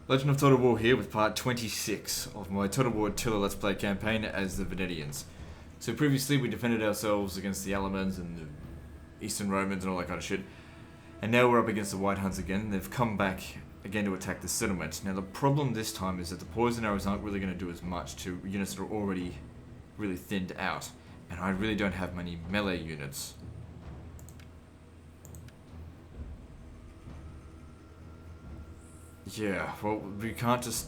Legend of Total War here with part 26 of my Total War Attila Let's Play campaign as the Venedians. So previously we defended ourselves against the Alamans and the Eastern Romans and all that kind of shit. And now we're up against the White Huns again. They've come back again to attack the settlement. Now the problem this time is that the poison arrows aren't really going to do as much to units that are already really thinned out. And I really don't have many melee units. Yeah, well, we can't just...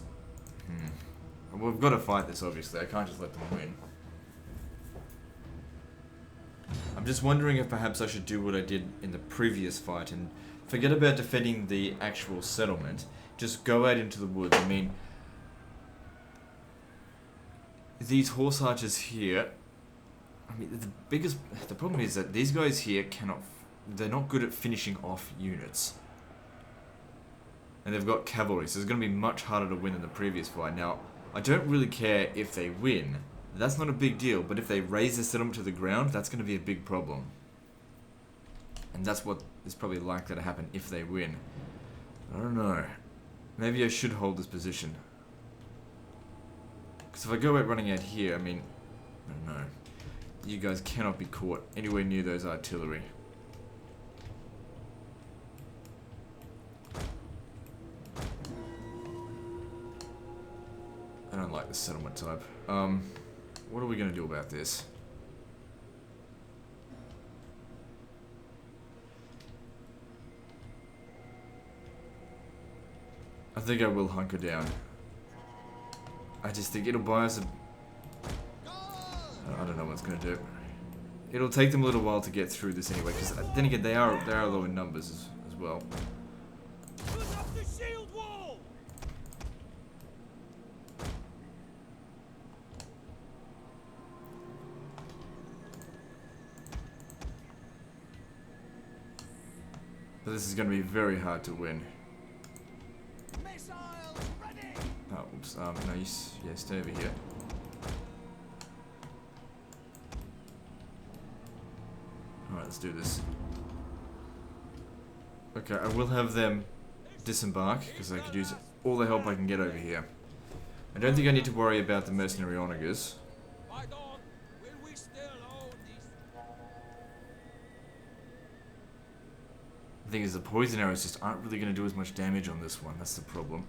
We've got to fight this, obviously. I can't just let them win. I'm just wondering if perhaps I should do what I did in the previous fight and forget about defending the actual settlement. Just go out into the woods. I mean, these horse archers here... I mean, the problem is that these guys here they're not good at finishing off units. And they've got cavalry, so it's going to be much harder to win than the previous fight. Now, I don't really care if they win. That's not a big deal, but if they raise the settlement to the ground, that's going to be a big problem. And that's what is probably likely to happen if they win. I don't know. Maybe I should hold this position. Because if I go out running out here, I mean, I don't know. You guys cannot be caught anywhere near those artillery. I don't like the settlement type. What are we gonna do about this? I think I will hunker down. I just think it'll buy us a... I don't know what it's gonna do. It'll take them a little while to get through this anyway, because then again they are low in numbers as well. Put up the shield wall! But this is going to be very hard to win. Missiles ready! Oh, oops. No, yeah, stay over here. Alright, let's do this. Okay, I will have them disembark, because I could use all the help I can get over here. I don't think I need to worry about the mercenary onagers. Fight on! Will we still own these? The thing is, the poison arrows just aren't really going to do as much damage on this one. That's the problem.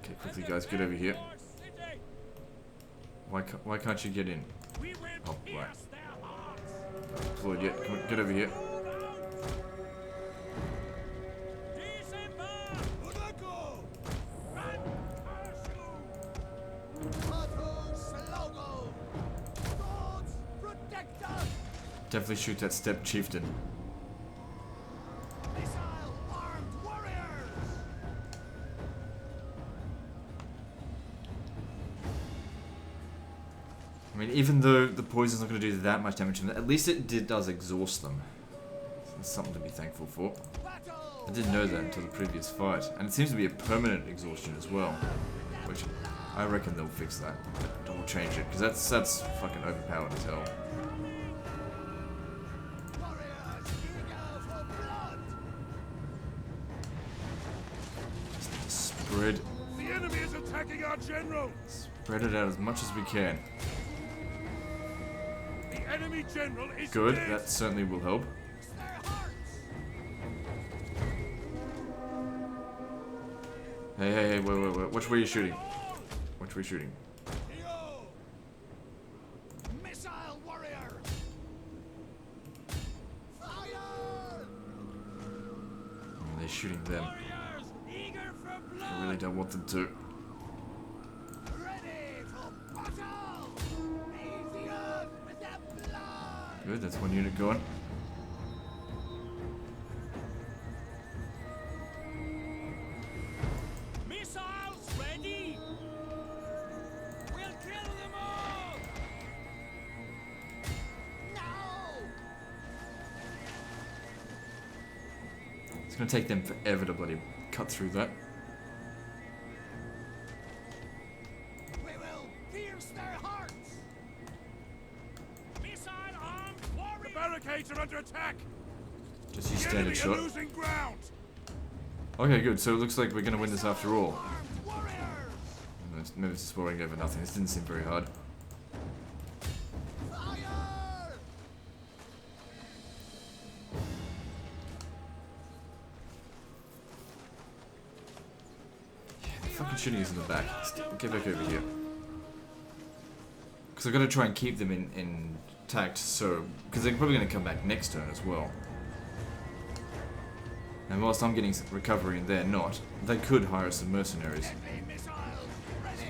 Okay, quickly guys, get over here. Why can't you get in? Oh, right. Deployed yet. Come on, get over here. Definitely shoot that steppe chieftain. I mean, even though the poison's not going to do that much damage to them, at least it does exhaust them. That's something to be thankful for. I didn't know that until the previous fight. And it seems to be a permanent exhaustion as well. Which, I reckon they'll fix that. They'll change it, because that's fucking overpowered as hell. Just spread... The enemy is attacking our general! Spread it out as much as we can. The enemy general is Good, dead. that certainly will help. Hey, wait. Watch where you're shooting. Watch where you're shooting. Missile warrior! Fire! Oh, they're shooting them. Warriors, eager for blood! I really don't want them to. Ready for battle! Leave the earth with their blood! Good, that's one unit going. Missiles ready! We'll kill them all! No! It's gonna take them forever to bloody cut through that. We will pierce their hearts! Missile armed warrior! The barricades are under attack! Just use The standard enemy are shot. losing ground! Okay, good. So it looks like we're gonna win this after all. maybe it's just worrying over nothing. This didn't seem very hard. Fire! They're fucking shooting us in the back. Let's get back over here. Because I've got to try and keep them intact, so... Because they're probably going to come back next turn as well. And whilst I'm getting recovery and they're not, they could hire some mercenaries. So I'm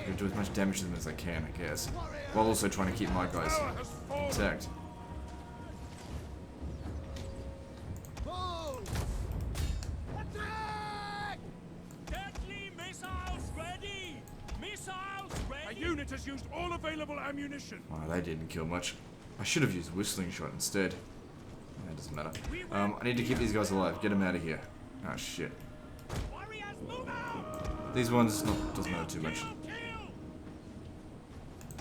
going to do as much damage to them as I can, I guess. While also trying to keep my guys intact. Move! Attack! Deadly missiles ready! Missiles A ready! unit has used all available ammunition. Wow, they didn't kill much. I should have used whistling shot instead. That doesn't matter. I need to keep these guys alive. Get them out of here. Oh shit. Warriors, move out! These ones doesn't matter too much. Kill, kill!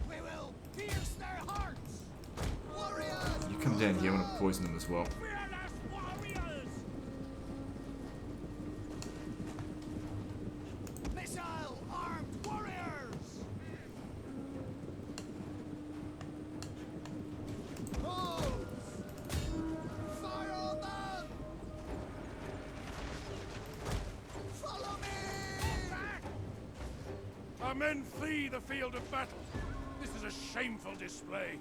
We will pierce their hearts! Warriors! You come down here. I want to poison them as well. Fearless warriors! Missile armed warriors! Move! Fire on them! Follow me! Our men flee the field of battle. This is a shameful display.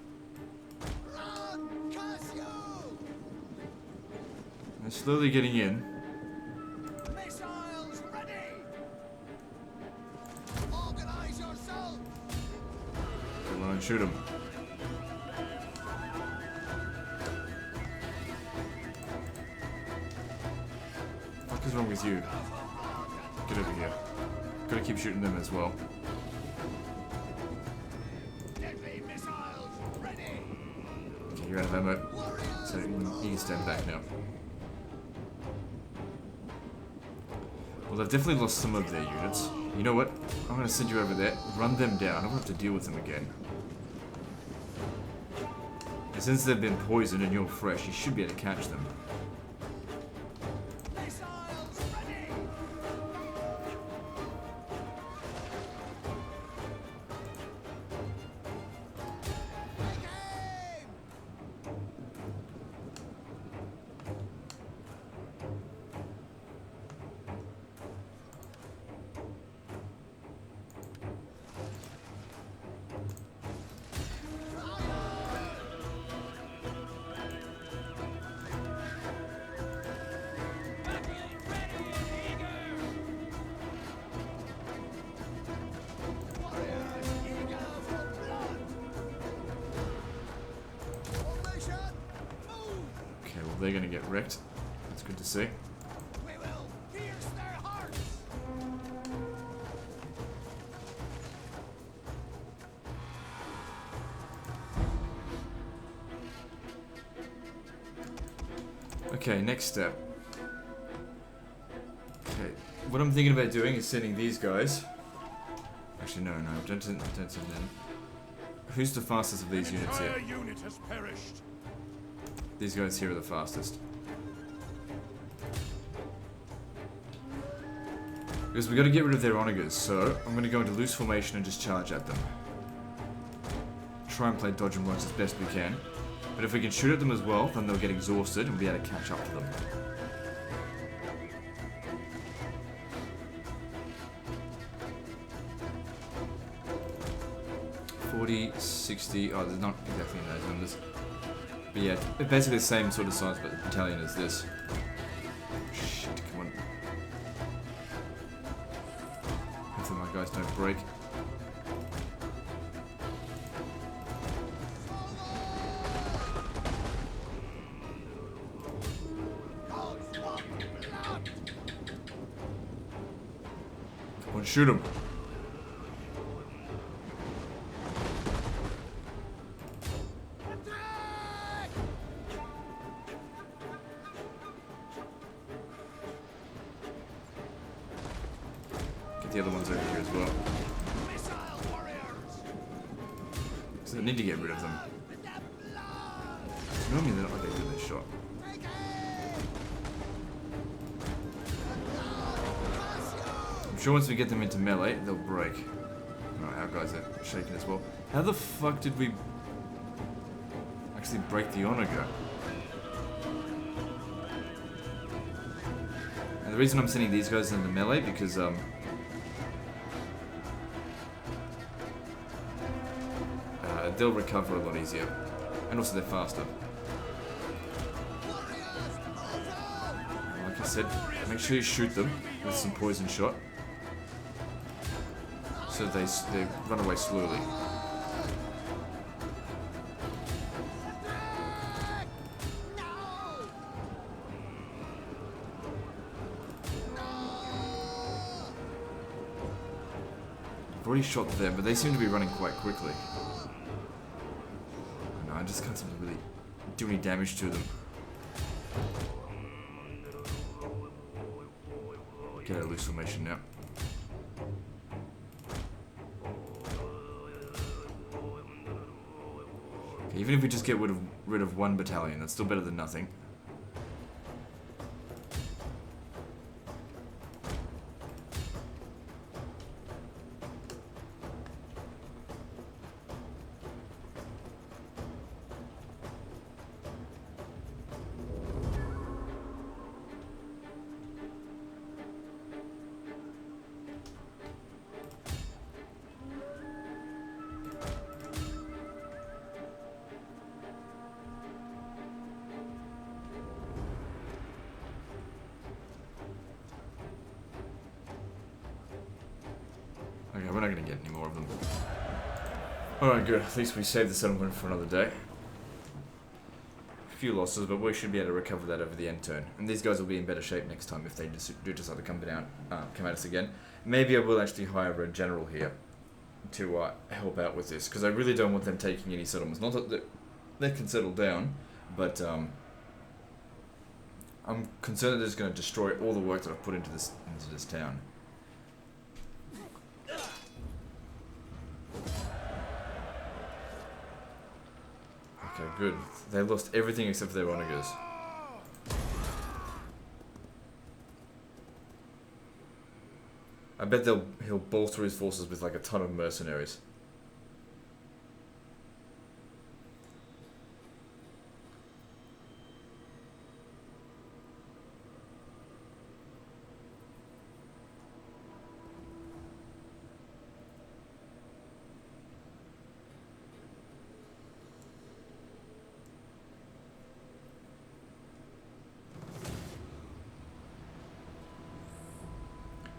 Run, Cassio! They're slowly getting in. Missiles ready! Organize yourself! Come on, shoot them. What is wrong with you? Get over here. Gotta keep shooting them as well. Deadly missiles ready! Okay, you're out of ammo. Warriors! So you can stand back now. Well, they've definitely lost some of their units. You know what? I'm gonna send you over there. Run them down. I don't have to deal with them again. And since they've been poisoned and you're fresh, you should be able to catch them. Missiles ready! Take aim! Warriors, eager for blood! Formation, move! Okay, well they're gonna get wrecked. That's good to see. We will pierce their hearts! Okay, next step. Okay, what I'm thinking about doing is sending these guys. Actually, no, don't send them. Who's the fastest of these An units here? entire unit has perished. These guys here are the fastest. Because we got to get rid of their onagers, so I'm going to go into loose formation and just charge at them. Try and play dodge and blocks as best we can. But if we can shoot at them as well, then they'll get exhausted and we'll be able to catch up to them. $40, 60, oh, they're not exactly in those numbers. But yeah, it's basically the same sort of size but battalion as this. Shit, come on. Hopefully my guys don't break. Come on, shoot him. Attack! Get the other ones over here as well. Missile warriors! So I need to get rid of them. With the blood! Normally they're not like they do this shot. Take aim! Cassio! I'm sure once we get them into melee, they'll break. Alright, our guys are shaking as well. How the fuck did we actually break the Onager? And the reason I'm sending these guys into melee because they'll recover a lot easier, and also they're faster. Like I said, make sure you shoot them with some poison shot, so they run away slowly. I've already shot them, but they seem to be running quite quickly. No, I just can't seem to really do any damage to them. Get out of loose formation now. Okay, even if we just get rid of one battalion, that's still better than nothing. Okay, we're not going to get any more of them. Alright, good. At least we saved the settlement for another day. A few losses, but we should be able to recover that over the end turn. And these guys will be in better shape next time if they do decide to come at us again. Maybe I will actually hire a general here to help out with this, because I really don't want them taking any settlements. Not that they can settle down, but I'm concerned that it's going to destroy all the work that I've put into this town. Okay, good. They lost everything except for their onagers. I bet he'll bolster his forces with like a ton of mercenaries.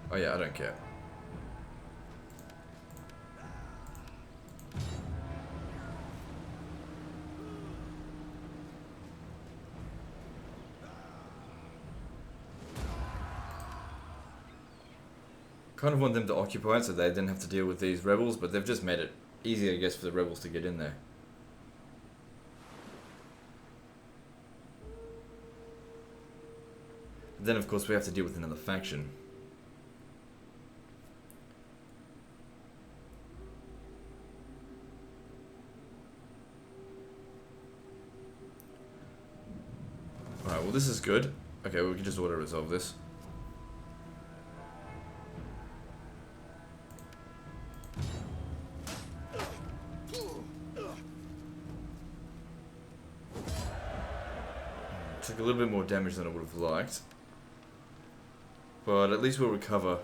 Oh yeah, I don't care. Kind of want them to occupy it so they didn't have to deal with these rebels, but they've just made it easier, I guess, for the rebels to get in there. Then, of course, we have to deal with another faction. Alright, well this is good. Okay, we can just auto-resolve this. Took a little bit more damage than I would have liked. But at least we'll recover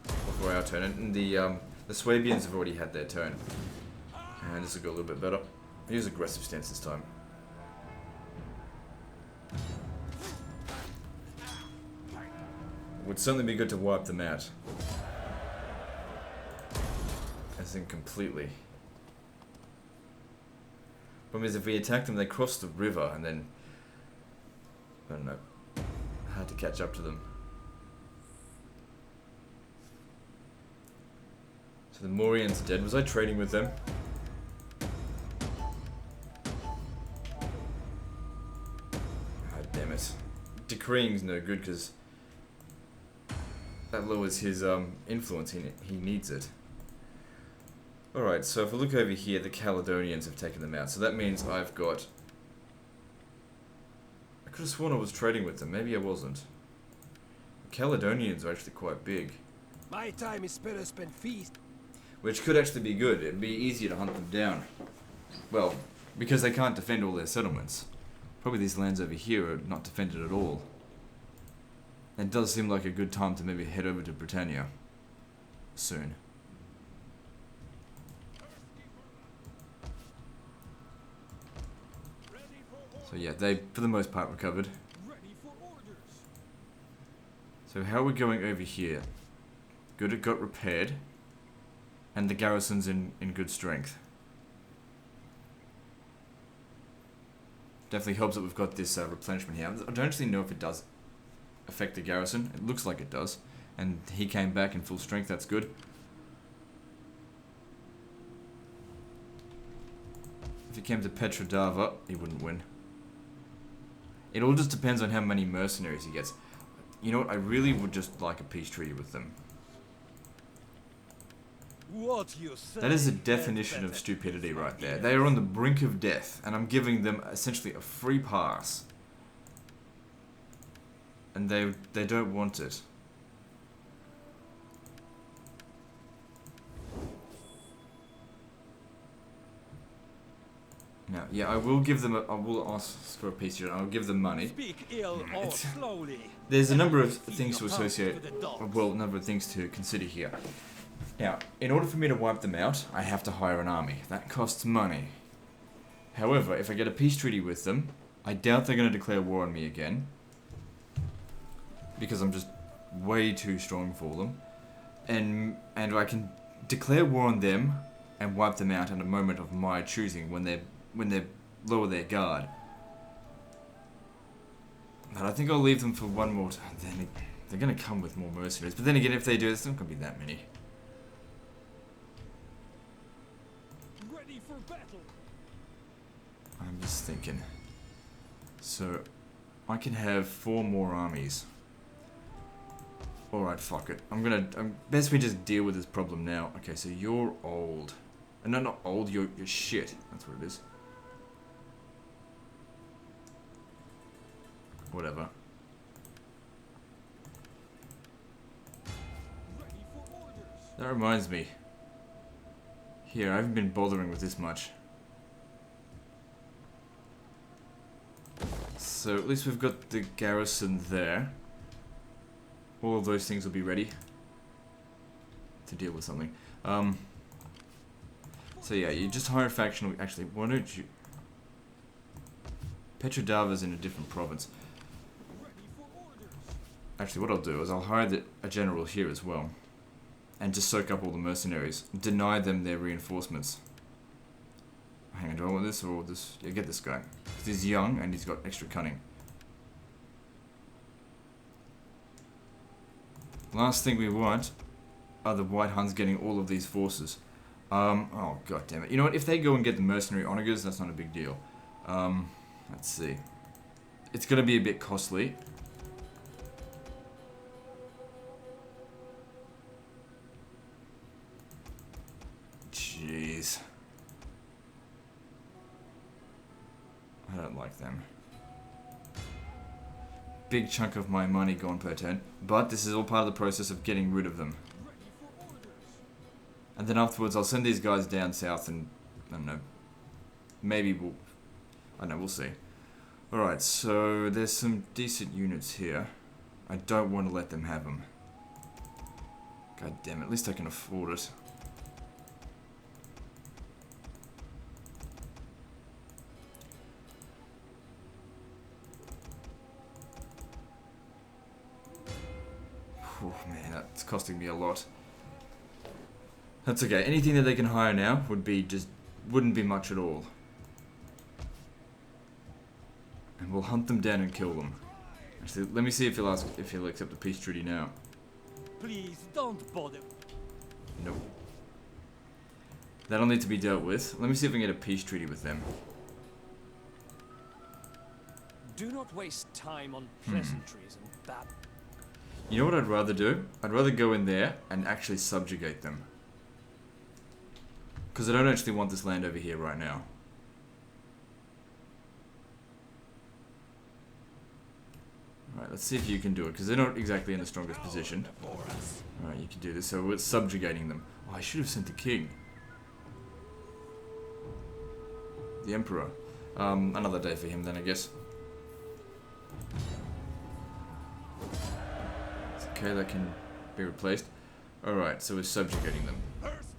before our turn. And the Swabians have already had their turn. And this will go a little bit better. I'll use aggressive stance this time. Would certainly be good to wipe them out. As in completely. Problem is if we attack them, they cross the river and then, I don't know, hard to catch up to them. So the Morians dead. Was I trading with them? Ah, damn it. Decreeing's no good because that lowers his influence. He needs it. Alright, so if we look over here, the Caledonians have taken them out. So that means I've got... I could have sworn I was trading with them. Maybe I wasn't. The Caledonians are actually quite big. My time is better spent feast. which could actually be good. It'd be easier to hunt them down. Well, because they can't defend all their settlements. Probably these lands over here are not defended at all. It does seem like a good time to maybe head over to Britannia soon. So yeah, they, for the most part, recovered. So how are we going over here? Good, it got repaired. And the garrison's in good strength. Definitely helps that we've got this replenishment here. I don't actually know if it does affect the garrison. It looks like it does. And he came back in full strength, that's good. If he came to Petrodava, he wouldn't win. It all just depends on how many mercenaries he gets. You know what, I really would just like a peace treaty with them. What you say? That is a definition of stupidity right there. They are on the brink of death, and I'm giving them essentially a free pass. And they don't want it. Now, yeah, I will give them I will ask for a peace treaty. I'll give them money. Speak ill or slowly. There's a number of things to associate, well, a number of things to consider here. Now, in order for me to wipe them out, I have to hire an army. That costs money. However, if I get a peace treaty with them, I doubt they're going to declare war on me again. Because I'm just way too strong for them. And I can declare war on them and wipe them out at a moment of my choosing when they lower their guard. But I think I'll leave them for one more time. Then they're going to come with more mercenaries. But then again, if they do, there's not going to be that many. Ready for battle. I'm just thinking. So, I can have 4 more armies. Alright, fuck it. Best we just deal with this problem now. Okay, so you're old. No, not old, you're shit. That's what it is. Whatever. Ready for orders. That reminds me. Here, I haven't been bothering with this much. So, at least we've got the garrison there. All of those things will be ready to deal with something. So yeah, you just hire a faction. Actually, why don't you... Petrodava's in a different province. Actually, what I'll do is I'll hire a general here as well. And just soak up all the mercenaries. Deny them their reinforcements. Hang on, do I want this or this? Yeah, get this guy. Because he's young and he's got extra cunning. Last thing we want are the White Huns getting all of these forces. Oh god damn it. You know what, if they go and get the mercenary onagers, that's not a big deal. Let's see. It's gonna be a bit costly. Jeez. I don't like them. Big chunk of my money gone per turn, but this is all part of the process of getting rid of them. And then afterwards I'll send these guys down south and, I don't know, maybe we'll see. Alright, so there's some decent units here. I don't want to let them have them. God damn it, at least I can afford it. Oh man, that's costing me a lot. That's okay. Anything that they can hire now wouldn't be much at all. And we'll hunt them down and kill them. Actually, let me see if he'll accept the peace treaty now. Please don't bother. Nope. That'll need to be dealt with. Let me see if I can get a peace treaty with them. Do not waste time on pleasantries and that. You know what I'd rather do? I'd rather go in there and actually subjugate them. Because I don't actually want this land over here right now. Alright, let's see if you can do it, because they're not exactly in the strongest position. Alright, you can do this. So we're subjugating them. Oh, I should have sent the king. The emperor. Another day for him then, I guess. It's okay, that can be replaced. Alright, so we're subjugating them.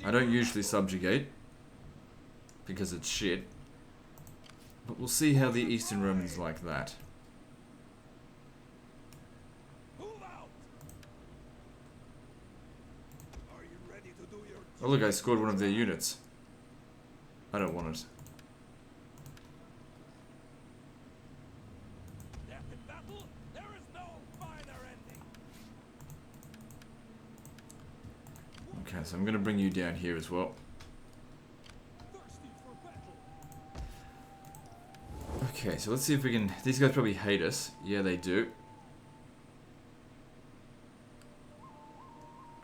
I don't usually subjugate, because it's shit. But we'll see how the Eastern Romans like that. Move out! Are you ready to do your Oh look, I scored one of their units. I don't want it. death in battle? There is no finer ending. Okay, so I'm gonna bring you down here as well. Thirsty for battle. Okay, so let's see if we can... These guys probably hate us. Yeah, they do.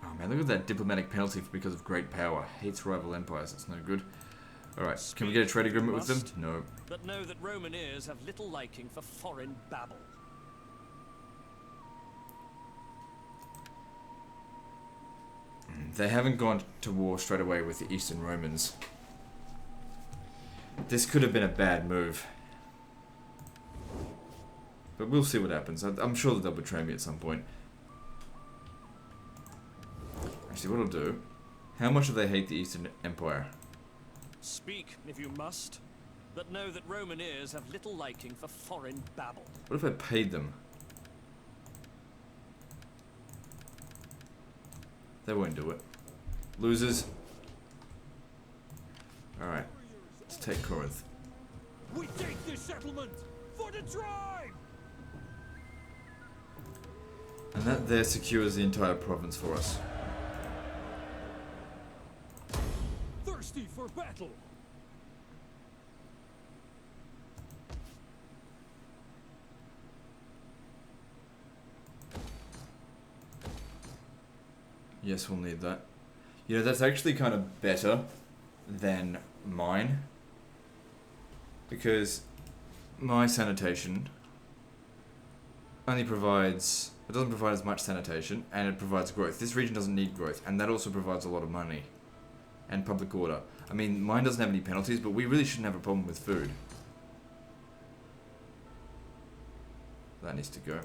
Oh man, look at that diplomatic penalty because of great power. Hates rival empires, that's no good. Alright, can we get a trade agreement with them? No. But know that Roman ears have little liking for foreign babble. They haven't gone to war straight away with the Eastern Romans. This could have been a bad move. But we'll see what happens. I'm sure that they'll betray me at some point. Actually, what I'll do... How much do they hate the Eastern Empire? Speak, if you must, but know that Roman ears have little liking for foreign babble. What if I paid them? They won't do it. Losers. Alright. Let's take Corinth. We take this settlement for the tribe! And that there secures the entire province for us. Thirsty for battle! Yes, we'll need that. You know, that's actually kind of better than mine. Because my sanitation only provides... It doesn't provide as much sanitation, and it provides growth. This region doesn't need growth, and that also provides a lot of money. And public order. I mean, mine doesn't have any penalties, but we really shouldn't have a problem with food. That needs to go.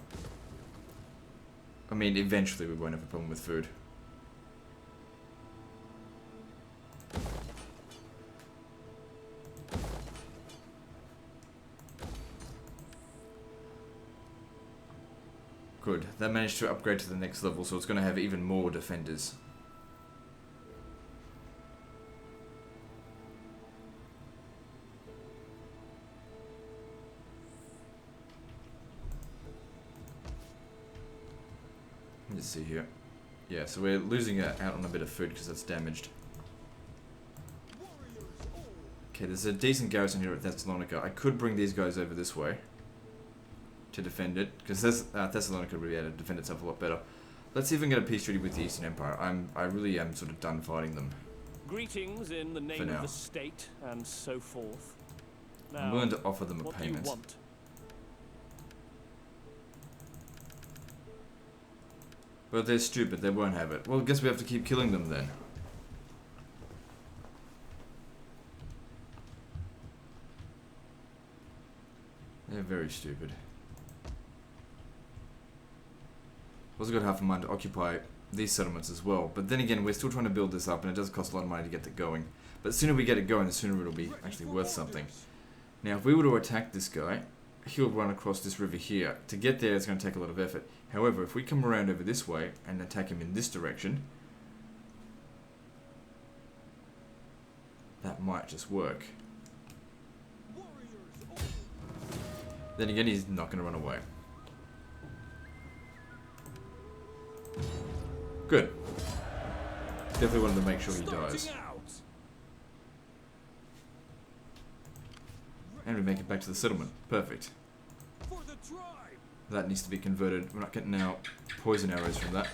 I mean, eventually we won't have a problem with food. Good. That managed to upgrade to the next level, so it's going to have even more defenders. Let's see here. Yeah, so we're losing out on a bit of food because that's damaged. Okay, there's a decent garrison here at Thessalonica. I could bring these guys over this way to defend it, because Thessalonica would be able to defend itself a lot better. Let's see if we can get a peace treaty with the Eastern Empire. I really am sort of done fighting them. Greetings in the name of the state, and so forth. Now, I'm willing to offer them a what payment. do you want? But they're stupid, they won't have it. Well, I guess we have to keep killing them then. They're very stupid. Also got half a mind to occupy these settlements as well. But then again, we're still trying to build this up, and it does cost a lot of money to get it going. But the sooner we get it going, the sooner it'll be actually worth something. Now, if we were to attack this guy, he'll run across this river here. To get there, it's going to take a lot of effort. However, if we come around over this way and attack him in this direction, that might just work. Then again, he's not going to run away. Good. Definitely wanted to make sure he dies. And we make it back to the settlement. Perfect. That needs to be converted. We're not getting our poison arrows from that.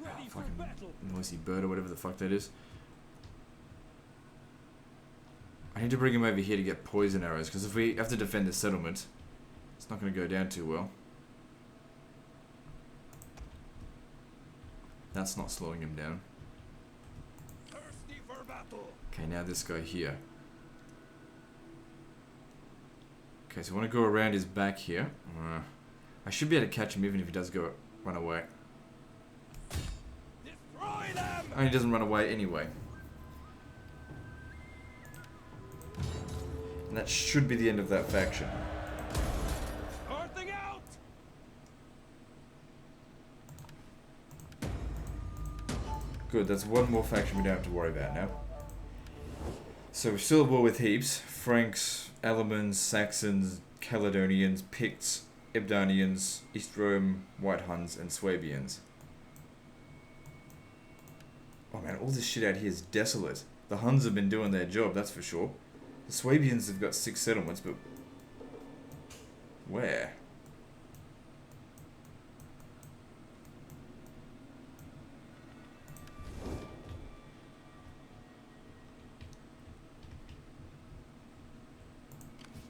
Oh, fucking noisy bird or whatever the fuck that is. I need to bring him over here to get poison arrows, because if we have to defend this settlement, it's not going to go down too well. That's not slowing him down. battle. Okay, now this guy here. Okay, so I want to go around his back here. I should be able to catch him even if he does go run away. Destroy them! Oh, he doesn't run away anyway. And that should be the end of that faction. Earthing out! Good, that's one more faction we don't have to worry about now. So we're still at war with heaps. Franks, Alemans, Saxons, Caledonians, Picts, Ebdanians, East Rome, White Huns, and Swabians. Oh man, all this shit out here is desolate. The Huns have been doing their job, that's for sure. The Swabians have got 6 settlements, but... where?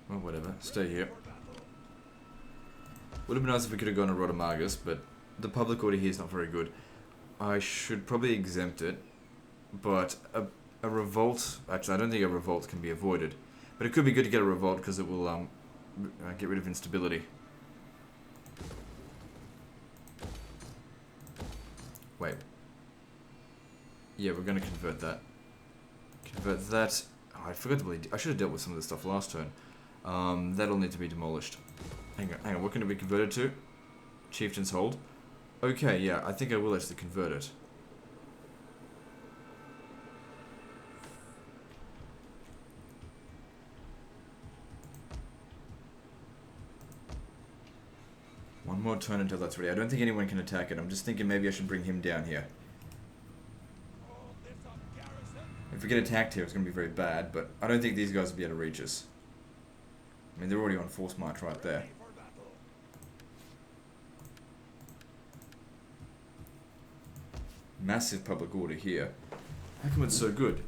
Well, whatever. Stay here. Would have been nice if we could have gone to Rotamagus, but the public order here is not very good. I should probably exempt it, but a revolt... Actually, I don't think a revolt can be avoided. But it could be good to get a revolt because it will get rid of instability. Wait. Yeah, we're going to convert that. Convert that... Oh, I forgot to believe... I should have dealt with some of this stuff last turn. That'll need to be demolished. Hang on, what can it be converted to? Chieftain's Hold. Okay, yeah, I think I will actually convert it. One more turn until that's ready. I don't think anyone can attack it. I'm just thinking maybe I should bring him down here. If we get attacked here, it's going to be very bad, but I don't think these guys will be able to reach us. I mean, they're already on force march right there. Massive public order here. How come it's so good?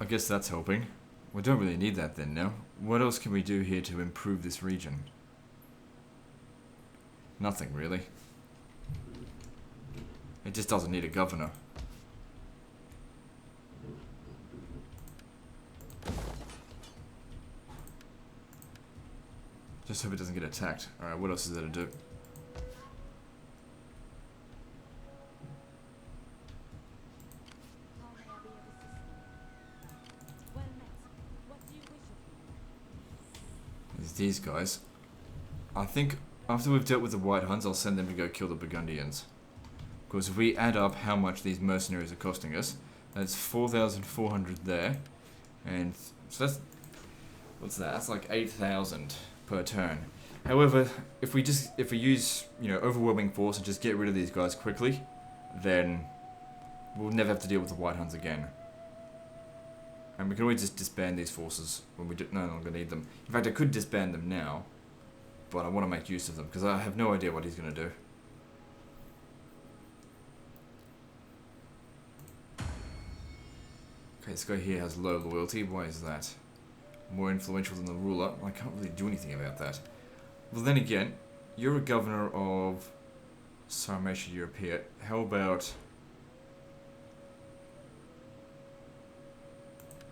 I guess that's helping. We don't really need that then, no? What else can we do here to improve this region? Nothing, really. It just doesn't need a governor. Just hope it doesn't get attacked. Alright, what else is there to do? How may I be of assistance? Well met. What do you wish of me? There's these guys. I think after we've dealt with the White Huns, I'll send them to go kill the Burgundians. Because if we add up how much these mercenaries are costing us, that's 4,400 there. And so that's... what's that? That's like 8,000 per turn. However, if we use, you know, overwhelming force and just get rid of these guys quickly, then we'll never have to deal with the White Huns again. And we can always just disband these forces when we no longer need them. In fact, I could disband them now, but I want to make use of them because I have no idea what he's going to do. Okay, this guy here has low loyalty. Why is that? More influential than the ruler. I can't really do anything about that. Well, then again, you're a governor of Sarmatia Europea. How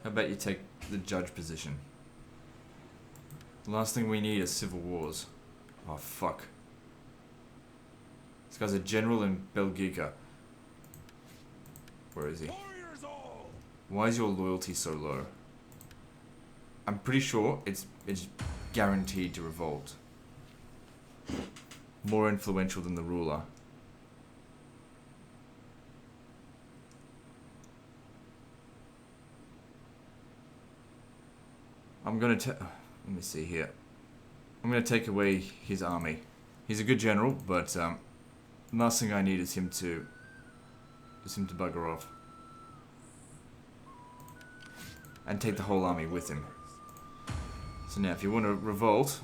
about you take the judge position? The last thing we need is civil wars. Oh, fuck. This guy's a general in Belgica. Where is he? Warriors all! Why is your loyalty so low? I'm pretty sure it's guaranteed to revolt. More influential than the ruler. I'm gonna let me see here. I'm gonna take away his army. He's a good general, but last thing I need is him to bugger off. And take the whole army with him. So now, if you want to revolt...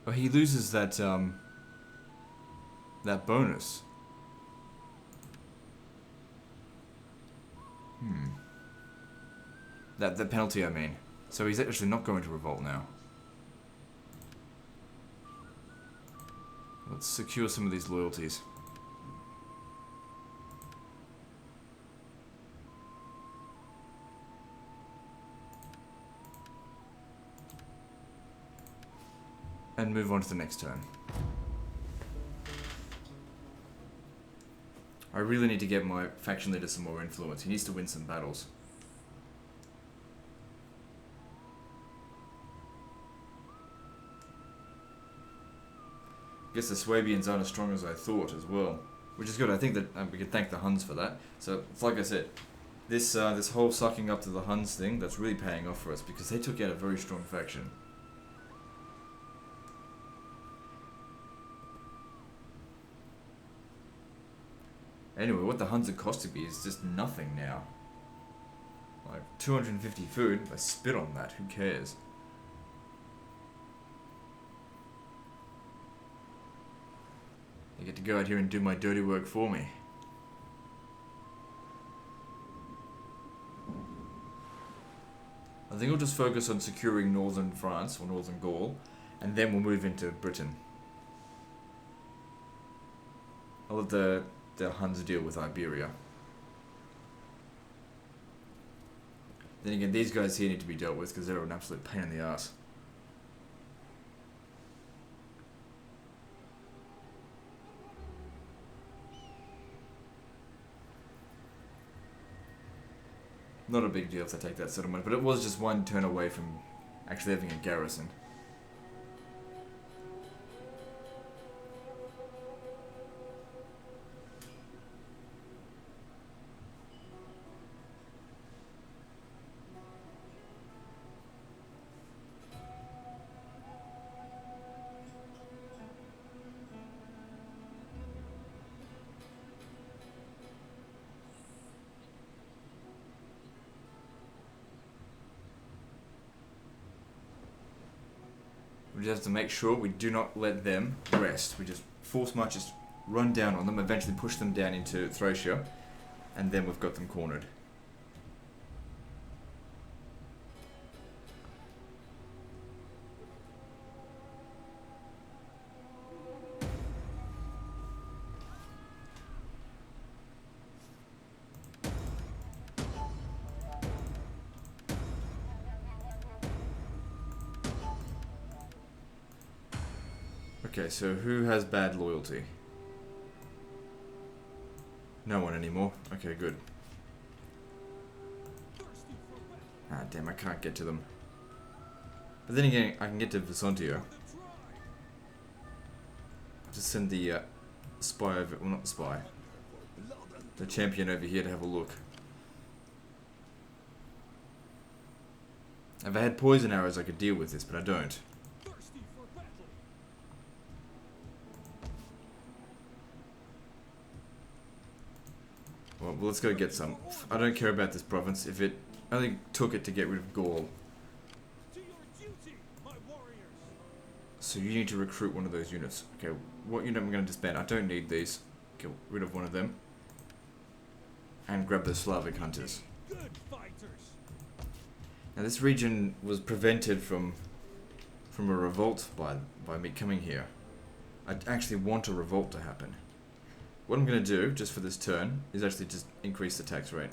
oh, he loses that, that bonus. That penalty, I mean. So he's actually not going to revolt now. Let's secure some of these loyalties. and move on to the next turn. I really need to get my faction leader some more influence. He needs to win some battles. I guess the Swabians aren't as strong as I thought as well, which is good. I think that we can thank the Huns for that. So it's like I said, this this whole sucking up to the Huns thing, that's really paying off for us because they took out a very strong faction. Anyway, what the Huns are costing me is just nothing now. Like 250 food, I spit on that. Who cares? They get to go out here and do my dirty work for me. I think I'll just focus on securing northern France, or northern Gaul, and then we'll move into Britain. I'll let the Huns deal with Iberia. Then again, these guys here need to be dealt with because they're an absolute pain in the ass. Not a big deal if I take that settlement, but it was just one turn away from actually having a garrison. We just have to make sure we do not let them rest. We just force marches, run down on them, eventually push them down into Thracia, and then we've got them cornered. Okay, so who has bad loyalty? No one anymore. Okay, good. Ah, damn, I can't get to them. But then again, I can get to Visontio. Just send the spy over, well, not the spy, the champion over here to have a look. If I had poison arrows, I could deal with this, but I don't. Well, let's go get some. I don't care about this province. If it only took it to get rid of Gaul. So you need to recruit one of those units. Okay, what unit am I going to disband? I don't need these. Get rid of one of them. And grab the Slavic hunters. Now this region was prevented from a revolt by me coming here. I actually want a revolt to happen. What I'm going to do, just for this turn, is actually just increase the tax rate.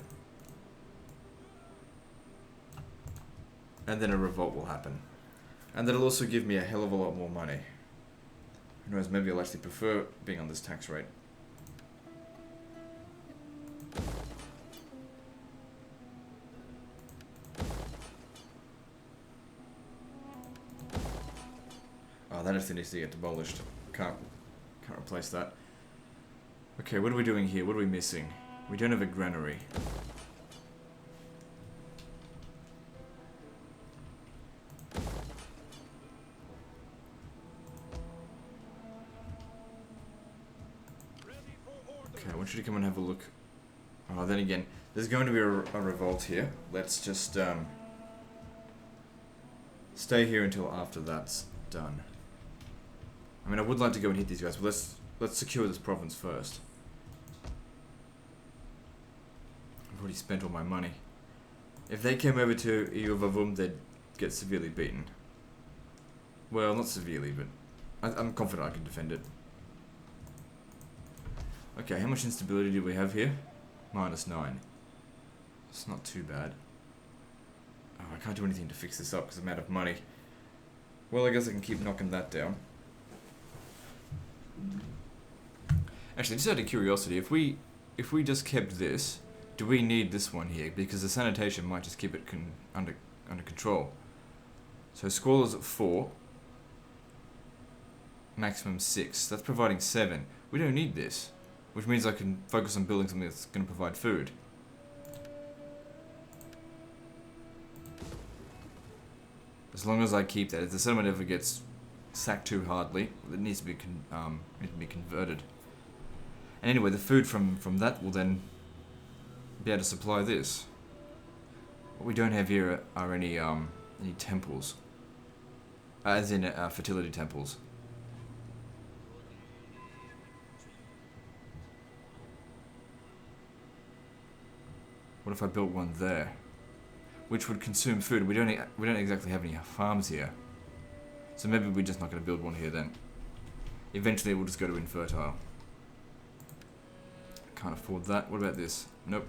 And then a revolt will happen. And that'll also give me a hell of a lot more money. Who knows, maybe I'll actually prefer being on this tax rate. Oh, that actually needs to get demolished. Can't replace that. Okay, what are we doing here? What are we missing? We don't have a granary. Okay, I want you to come and have a look. Oh, then again, there's going to be a revolt here. Let's just stay here until after that's done. I mean, I would like to go and hit these guys, but let's secure this province first. I've already spent all my money. If they came over to Iuvavum, they'd get severely beaten. Well, not severely, but I'm confident I can defend it. Okay, how much instability do we have here? -9. It's not too bad. Oh, I can't do anything to fix this up because I'm out of money. Well, I guess I can keep knocking that down. Actually, just out of curiosity, if we just kept this, do we need this one here? Because the sanitation might just keep it under control. So squalor's at 4. Maximum 6. That's providing 7. We don't need this. Which means I can focus on building something that's going to provide food. As long as I keep that. If the settlement ever gets sacked too hardly, it needs to be converted. And anyway, the food from that will then be able to supply this. What we don't have here are any temples. As in fertility temples. What if I built one there? Which would consume food. We don't exactly have any farms here. So maybe we're just not going to build one here then. Eventually we'll just go to infertile. Can't afford that. What about this? Nope.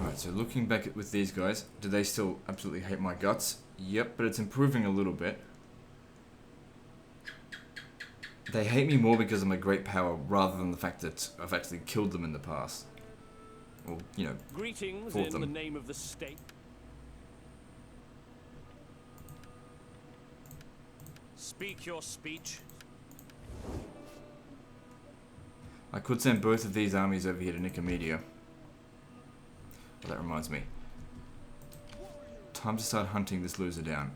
Alright, so looking back with these guys, do they still absolutely hate my guts? Yep, but it's improving a little bit. They hate me more because I'm a great power rather than the fact that I've actually killed them in the past. Or, you know, Greetings fought in them. the name of the state. Speak your speech. I could send both of these armies over here to Nicomedia. Well, that reminds me. Time to start hunting this loser down.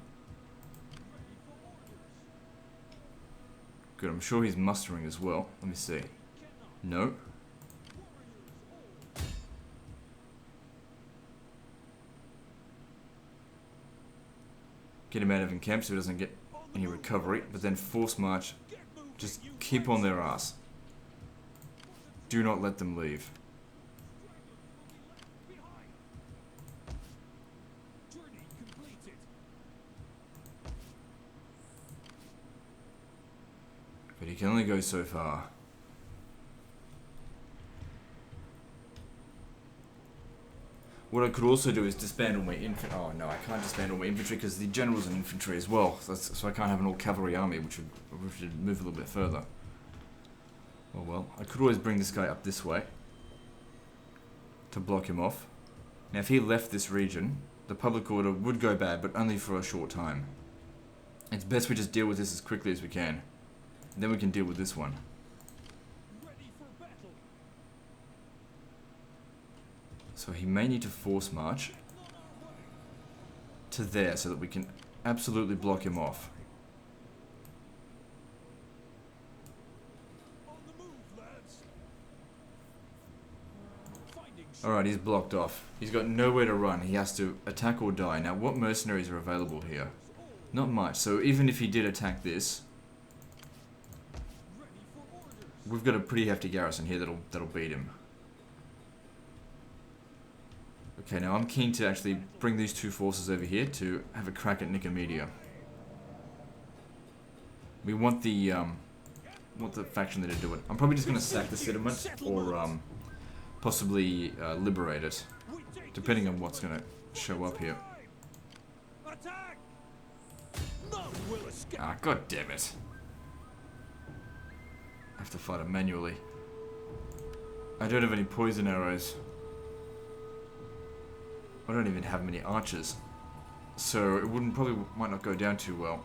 Good, I'm sure he's mustering as well. Let me see. No. Get him out of camp so he doesn't get any recovery, but then force march. Just keep on their ass. Do not let them leave. But he can only go so far. What I could also do is disband all my infantry. Oh no, I can't disband all my infantry because the general's an infantry as well. So I can't have an all-cavalry army, which would move a little bit further. Oh well, I could always bring this guy up this way to block him off. Now if he left this region, the public order would go bad, but only for a short time. It's best we just deal with this as quickly as we can. Then we can deal with this one. So he may need to force march to there so that we can absolutely block him off. Alright, he's blocked off. He's got nowhere to run. He has to attack or die. Now, what mercenaries are available here? Not much. So even if he did attack this, we've got a pretty hefty garrison here that'll beat him. Okay, now I'm keen to actually bring these two forces over here to have a crack at Nicomedia. We want the faction there to do it. I'm probably just going to sack the settlement or possibly liberate it, depending on what's going to show up here. Ah, god damn it. I have to fight it manually. I don't have any poison arrows. I don't even have many archers. So it might not go down too well.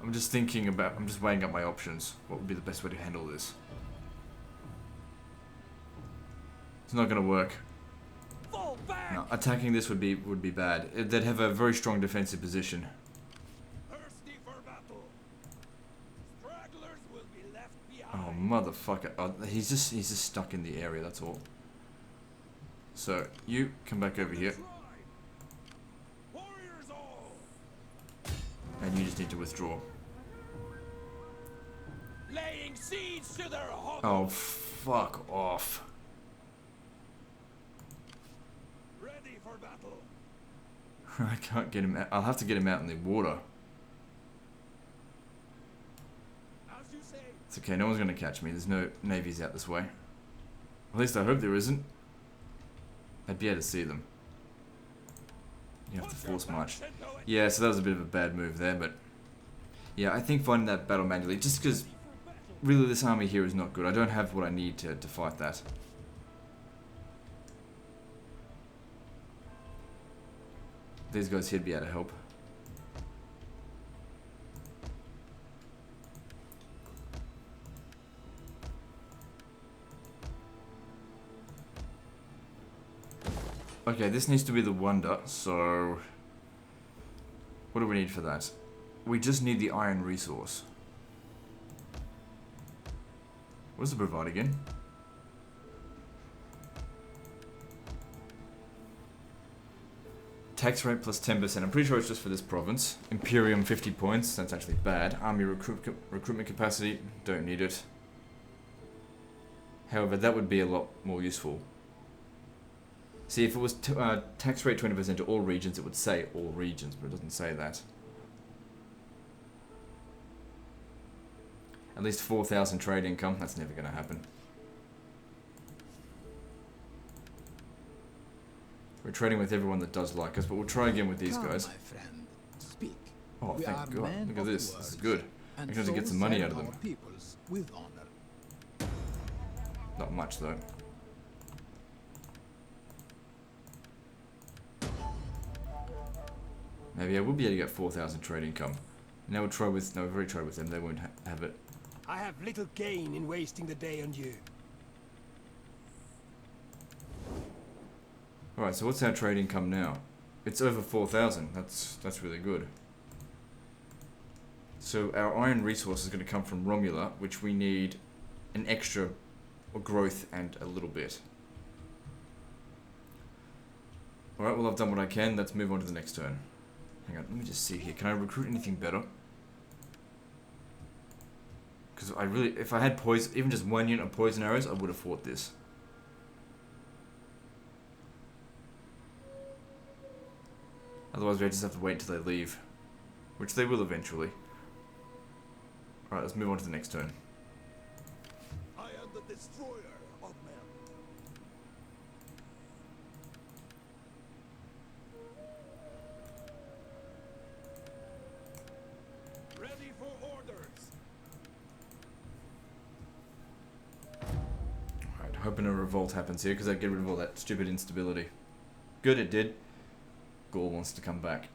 I'm just weighing up my options. What would be the best way to handle this? It's not gonna work. No, attacking this would be bad. They'd have a very strong defensive position. Thirsty for battle. Stragglers will be left Oh behind. motherfucker! Oh, he's just stuck in the area. That's all. So you come back over here, Warriors all. and you just need to withdraw. Laying siege to their hovel. Oh fuck off! Ready for battle. I can't get him out. I'll have to get him out in the water. It's okay, no one's gonna catch me. There's no navies out this way. At least I hope there isn't. I'd be able to see them. You have to force march. Yeah, so that was a bit of a bad move there, but... Yeah, I think finding that battle manually, just because really this army here is not good. I don't have what I need to fight that. These guys here'd be able to help. Okay, this needs to be the wonder, so... What do we need for that? We just need the iron resource. What does it provide again? Tax rate plus 10%. I'm pretty sure it's just for this province. Imperium 50 points. That's actually bad. Army recruitment capacity. Don't need it. However, that would be a lot more useful. See, if it was tax rate 20% to all regions, it would say all regions, but it doesn't say that. At least 4,000 trade income. That's never going to happen. We're trading with everyone that does like us, but we'll try again with these guys. My friend, speak. Oh, We thank are God. men Look at of this. This is words, good. and I can actually get so some money serve out of them. our peoples with honor. Not much, though. Maybe I will be able to get 4,000 trade income. Now we'll try with... No, we've already tried with them. They won't have it. I have little gain in wasting the day on you. Alright, so what's our trade income now? It's over 4,000. That's really good. So our iron resource is going to come from Romula, which we need an extra growth and a little bit. Alright, well I've done what I can. Let's move on to the next turn. Hang on, let me just see here. Can I recruit anything better? Because I really... If I had poison... Even just one unit of poison arrows, I would have fought this. Otherwise we just have to wait until they leave. Which they will eventually. Alright, let's move on to the next turn. I am the destroyer of men. Ready for orders. Alright, hoping a revolt happens here, because I'd get rid of all that stupid instability. Good, it did. Gaul wants to come back.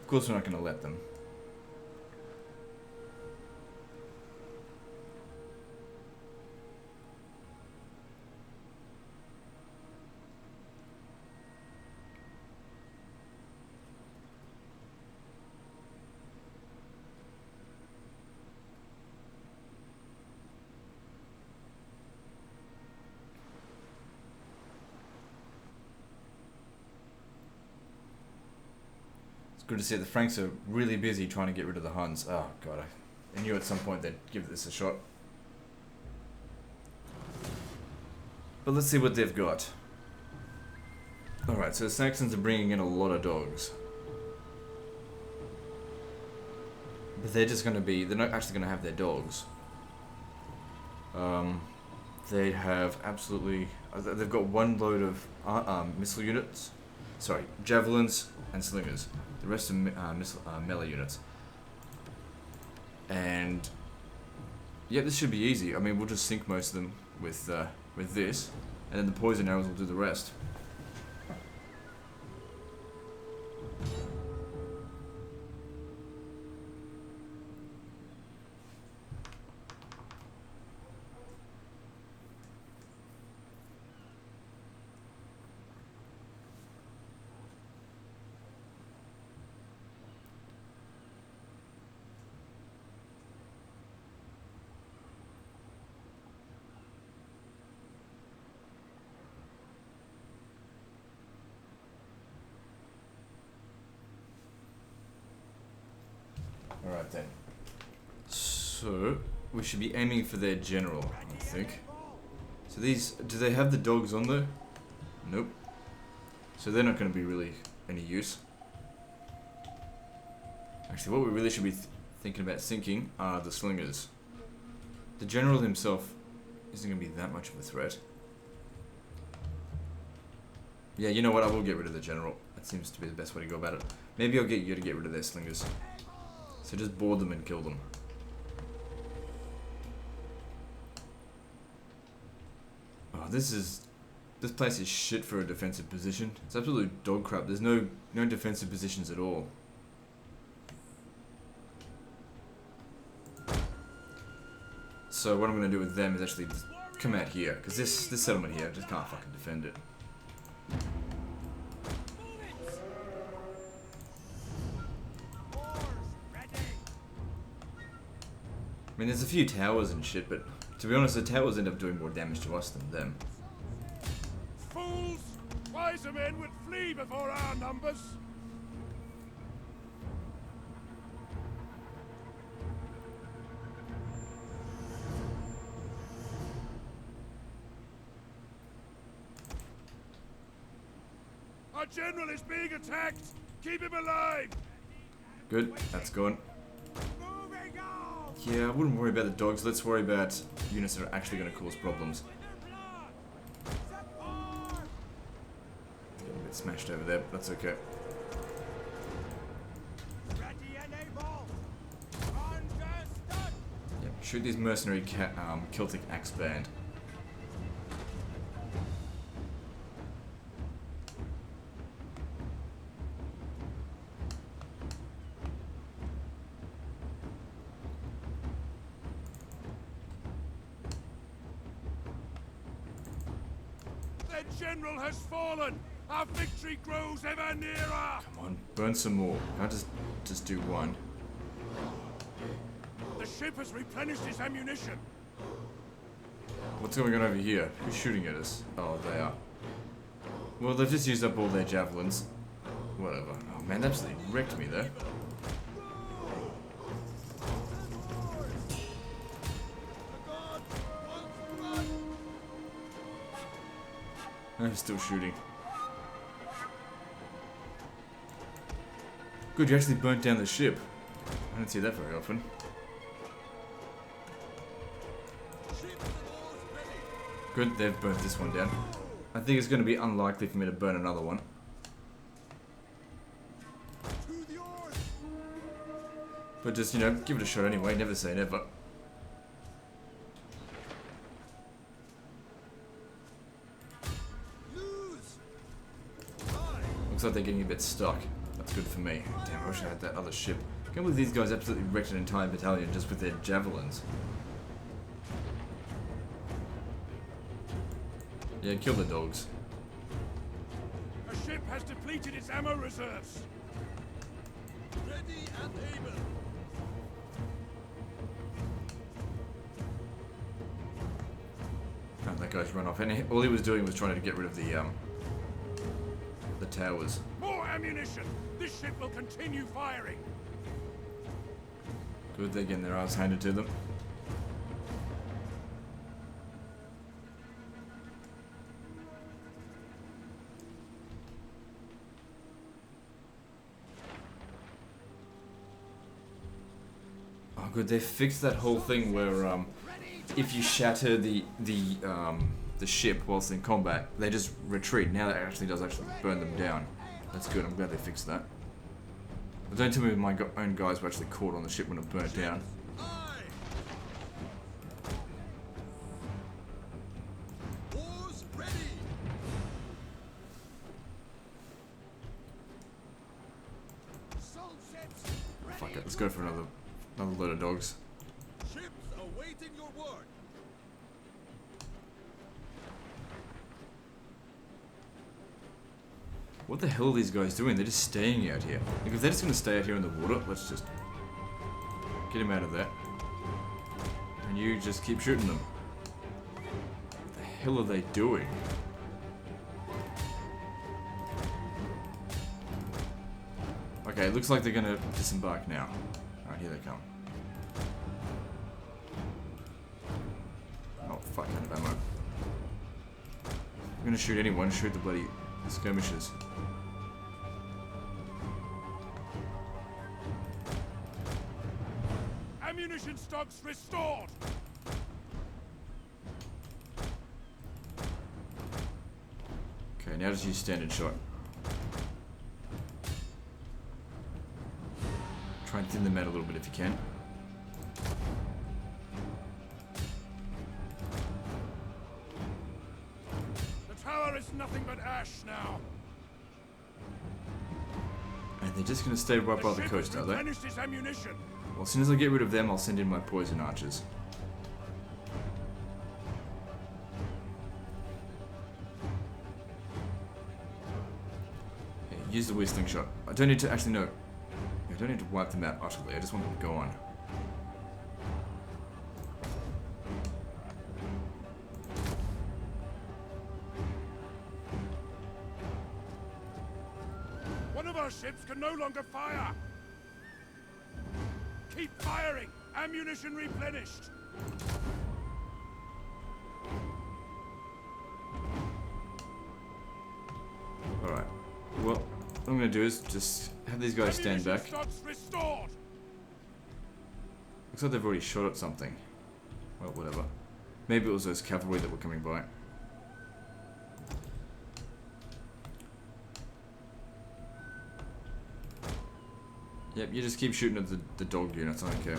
Of course we're not going to let them. Good to see the Franks are really busy trying to get rid of the Huns. Oh god, I knew at some point they'd give this a shot. But let's see what they've got. Alright, so the Saxons are bringing in a lot of dogs. But they're just going to be... They're not actually going to have their dogs. They have absolutely... They've got one load of missile units. Sorry, javelins and slingers. The rest are melee units. And yeah, this should be easy. I mean, we'll just sink most of them with this, and then the poison arrows will do the rest. Alright then. So, we should be aiming for their general, I think. So these, do they have the dogs on there? Nope. So they're not going to be really any use. Actually, what we really should be thinking about sinking are the slingers. The general himself isn't going to be that much of a threat. Yeah, you know what? I will get rid of the general. That seems to be the best way to go about it. Maybe I'll get you to get rid of their slingers. So just board them and kill them. Oh, this place is shit for a defensive position. It's absolute dog crap. There's no defensive positions at all. So what I'm going to do with them is actually just come out here, because this settlement here, I just can't fucking defend it. I mean, there's a few towers and shit, but to be honest, the towers end up doing more damage to us than them. Fools! Wiser men would flee before our numbers. Our general is being attacked. Keep him alive. Good, that's gone. Moving on! Yeah, I wouldn't worry about the dogs. Let's worry about units that are actually going to cause problems. Getting a bit smashed over there, but that's okay. Ready and able! Understood! Yep, shoot these mercenary Celtic axe band. The general has fallen. Our victory grows ever nearer. Come on, burn some more. Can't just do one. The ship has replenished its ammunition. What's going on over here? Who's shooting at us? Oh, they are. Well, they've just used up all their javelins. Whatever. Oh man, that absolutely wrecked me there. I'm still shooting. Good, you actually burnt down the ship. I don't see that very often. Good, they've burnt this one down. I think it's going to be unlikely for me to burn another one. But just, you know, give it a shot anyway, never say never. Looks like they're getting a bit stuck. That's good for me. Damn, I wish I had that other ship. I can't believe these guys absolutely wrecked an entire battalion just with their javelins. Yeah, kill the dogs. A ship has depleted its ammo reserves. Ready and able! Oh, that guy's run off. And all he was doing was trying to get rid of the towers. More ammunition! This ship will continue firing! Good, they're getting their ass handed to them. Oh good, they fixed that whole thing where if you shatter the ship whilst in combat, they just retreat. Now that actually does burn them down. That's good, I'm glad they fixed that. But don't tell me my own guys were actually caught on the ship when it burnt down. Oars ready! Assault ships ready! Fuck it, let's go for another load of dogs. Ships awaiting your word! What the hell are these guys doing? They're just staying out here. Like, if they're just gonna stay out here in the water, let's just get him out of there. And you just keep shooting them. What the hell are they doing? Okay, it looks like they're gonna disembark now. Alright, here they come. Oh, fuck, out of ammo. I'm gonna shoot anyone, shoot the bloody skirmishers. Ammunition stocks restored! Okay, now just use standard shot. Try and thin them out a little bit if you can. The tower is nothing but ash now. And they're just going to stay right by the ship coast, has are they? replenished its ammunition. Well, as soon as I get rid of them, I'll send in my poison archers. Okay, use the whistling shot. I don't need to actually no. I don't need to wipe them out utterly. I just want them to go on. One of our ships can no longer fire. Keep firing. Ammunition replenished. Alright. Well, what I'm going to do is just have these guys stand back. Stocks restored. Looks like they've already shot at something. Well, whatever. Maybe it was those cavalry that were coming by. Yep, you just keep shooting at the dog units, I don't care.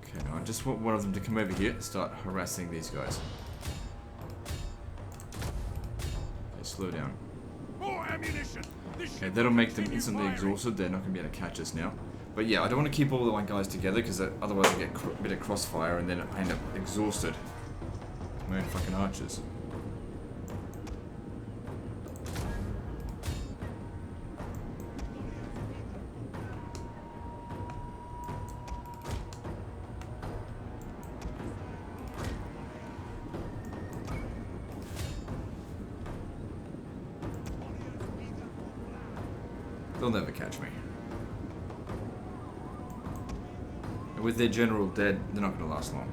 Okay, now I just want one of them to come over here and start harassing these guys. Okay, slow down. More ammunition. This Okay, ship that'll will make them continue instantly firing. exhausted. They're not going to be able to catch us now. But yeah, I don't want to keep all of my guys together because otherwise I get a bit of crossfire and then I end up exhausted. My own fucking archers. They'll never catch me. And with their general dead, they're not going to last long.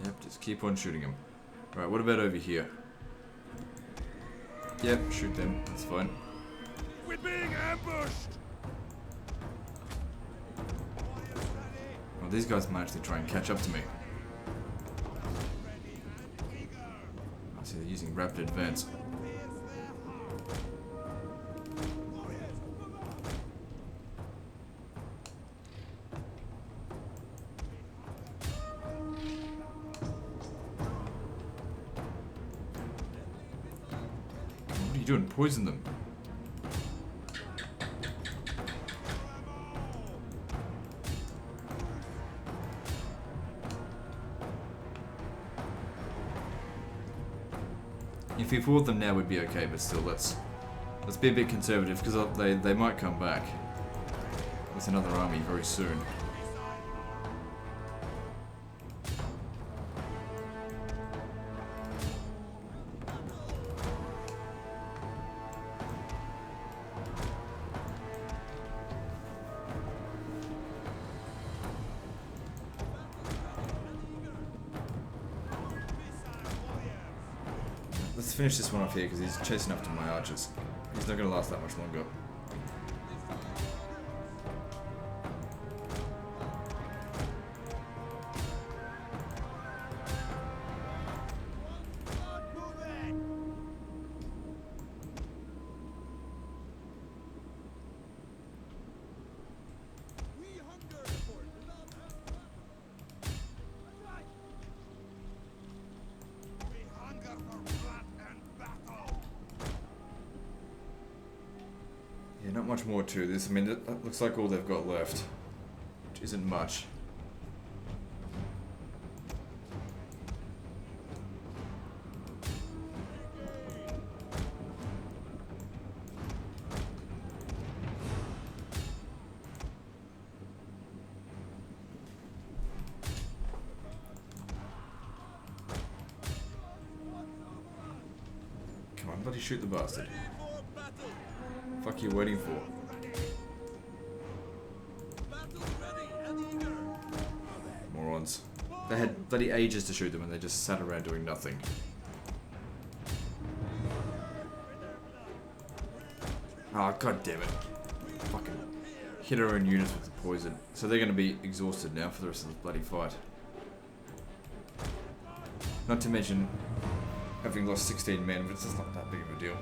Yep, just keep on shooting them. Right, what about over here? Yep, shoot them. That's fine. We're being ambushed. Well, these guys might actually try and catch up to me. I see they're using rapid advance. What are you doing? Poison them. If we fought them now, we'd be okay, but still, let's be a bit conservative because they might come back with another army very soon. Let's finish this one off here because he's chasing after my archers. He's not going to last that much longer. Yeah, not much more to this. I mean, that looks like all they've got left, which isn't much. on, bloody shoot the bastard. Fuck you waiting for? Morons. They had bloody ages to shoot them and they just sat around doing nothing. Oh, god damn it. Fucking hit our own units with the poison. So they're gonna be exhausted now for the rest of this bloody fight. Not to mention having lost 16 men, but it's just not that big of a deal.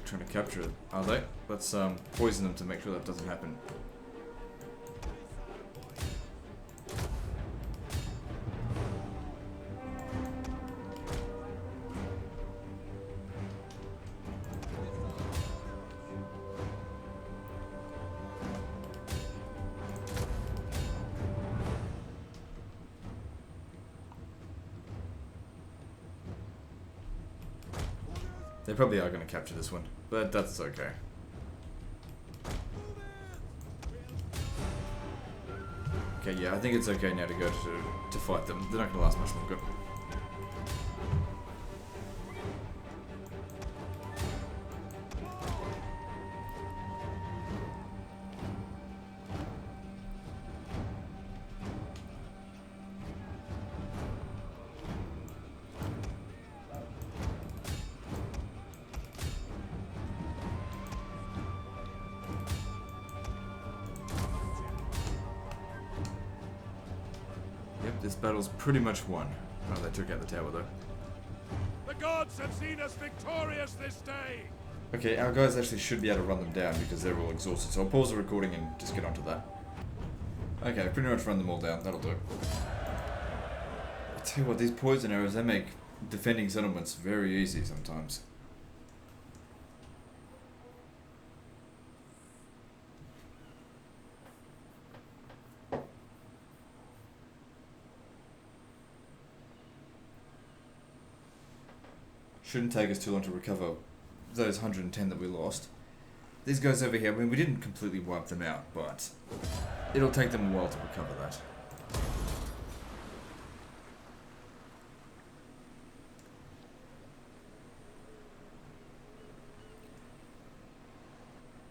Trying to capture it, are they? Let's poison them to make sure that doesn't happen. They probably are going to capture this one, but that's okay. Okay, yeah, I think it's okay now to go to fight them. They're not going to last much longer. This battle's pretty much won. Oh, they took out the tower though. The gods have seen us victorious this day! Okay, our guys actually should be able to run them down because they're all exhausted, so I'll pause the recording and just get onto that. Okay, pretty much run them all down, that'll do. I tell you what, these poison arrows, they make defending settlements very easy sometimes. Shouldn't take us too long to recover those 110 that we lost. These guys over here, I mean, we didn't completely wipe them out, but it'll take them a while to recover that.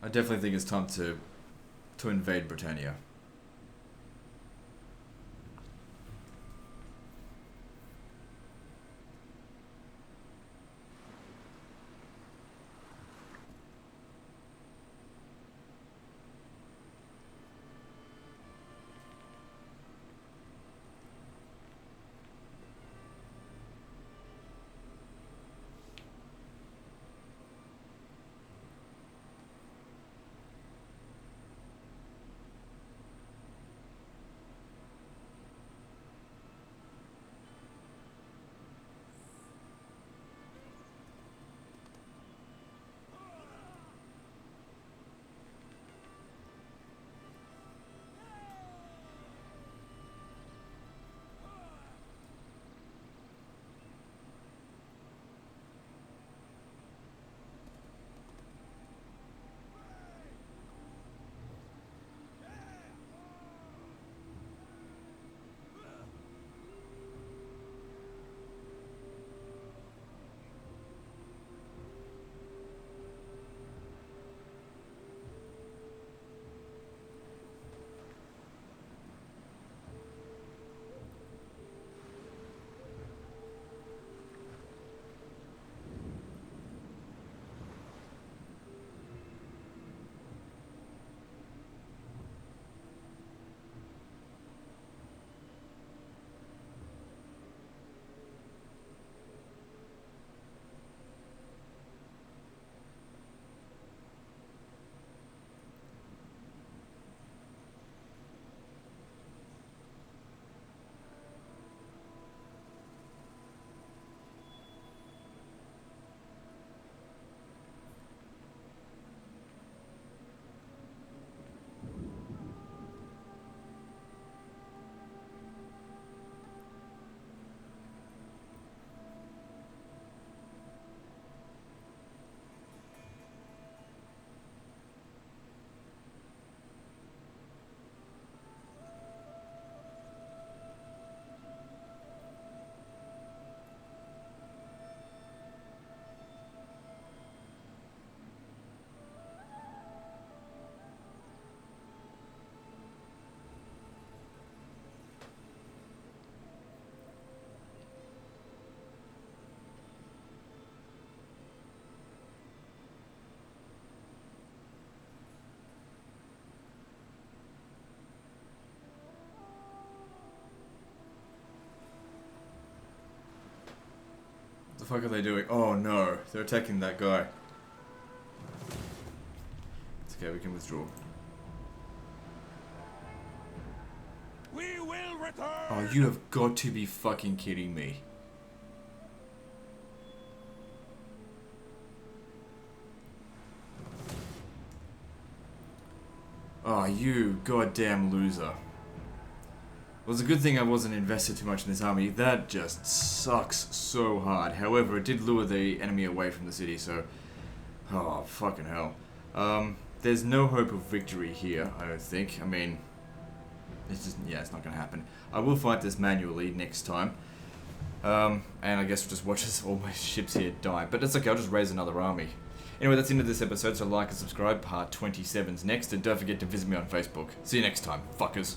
I definitely think it's time to invade Britannia. the fuck are they doing? Oh no, they're attacking that guy. It's okay, we can withdraw. We will return. Oh, you have got to be fucking kidding me. Oh, you goddamn loser. Well, it's a good thing I wasn't invested too much in this army. That just sucks so hard. However, it did lure the enemy away from the city, so... Oh, fucking hell. There's no hope of victory here, I don't think. I mean... It's just... Yeah, it's not gonna happen. I will fight this manually next time. And I guess we'll just watch as all my ships here die. But it's okay, I'll just raise another army. Anyway, that's the end of this episode, so like and subscribe. Part 27's next, and don't forget to visit me on Facebook. See you next time, fuckers.